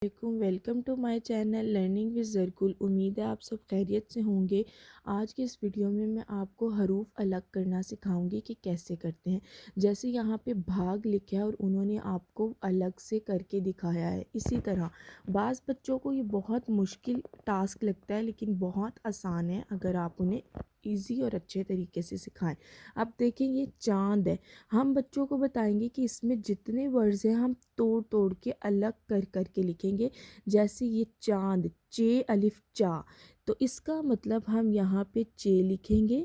Welcome to my channel learning with Zarkal. امید ہے آپ سب خیریت سے ہوں گے۔ آج کے اس ویڈیو میں آپ کو حروف الگ کرنا سکھاؤں گی کہ کیسے کرتے ہیں۔ جیسے یہاں پہ بھاگ لکھا ہے اور انہوں نے آپ کو الگ سے کر کے دکھایا ہے۔ اسی طرح بعض بچوں کو یہ بہت مشکل ٹاسک لگتا ہے، لیکن بہت آسان ہے اگر آپ انہیں ایزی اور اچھے طریقے سے سکھائیں۔ اب دیکھیں، یہ چاند ہے۔ ہم بچوں کو بتائیں گے کہ اس میں جتنے ورڈز ہیں ہم توڑ توڑ کے الگ کر کے لکھیں گے۔ جیسے یہ چاند، چے الف چا، تو اس کا مطلب ہم یہاں پہ چے لکھیں گے،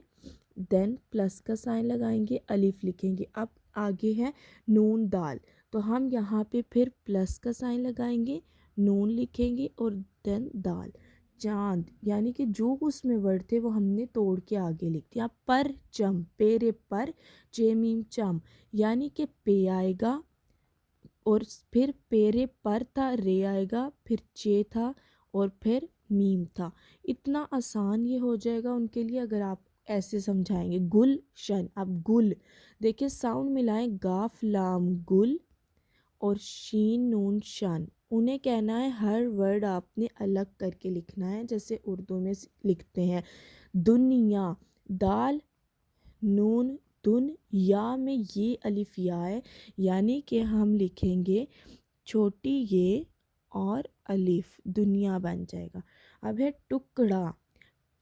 دین پلس کا سائن لگائیں گے، الف لکھیں گے۔ اب آگے ہے نون دال، تو ہم یہاں پہ پھر پلس کا سائن لگائیں گے، نون لکھیں گے اور دین دال۔ چاند یعنی کہ جو اس میں ورڈ تھے وہ ہم نے توڑ کے آگے لکھ دیا۔ پر چم، پیرے پر، چے میم چم، یعنی کہ پے آئے گا اور پھر پیرے پر تھا، رے آئے گا، پھر چے تھا اور پھر میم تھا۔ اتنا آسان یہ ہو جائے گا ان کے لیے اگر آپ ایسے سمجھائیں گے۔ گل شن، اب گل دیکھیں، ساؤنڈ ملائیں، گاف لام گل اور شین نون شن۔ انہیں کہنا ہے ہر ورڈ آپ نے الگ کر کے لکھنا ہے، جیسے اردو میں لکھتے ہیں دنیا، دال نون دن، یا میں یہ الف یا ہے، یعنی کہ ہم لکھیں گے چھوٹی یہ اور الف، دنیا بن جائے گا۔ اب ہے ٹکڑا،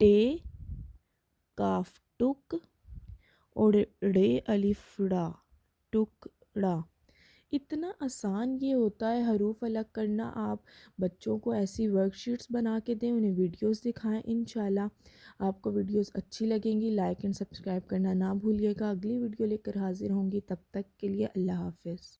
ٹے کاف ٹک اور ڑے الف ڑا، ٹکڑا۔ اتنا آسان یہ ہوتا ہے حروف الگ کرنا۔ آپ بچوں کو ایسی ورک شیٹس بنا کے دیں، انہیں ویڈیوز دکھائیں۔ انشاءاللہ آپ کو ویڈیوز اچھی لگیں گی۔ لائک اینڈ سبسکرائب کرنا نہ بھولیے گا۔ اگلی ویڈیو لے کر حاضر ہوں گی، تب تک کے لیے اللہ حافظ۔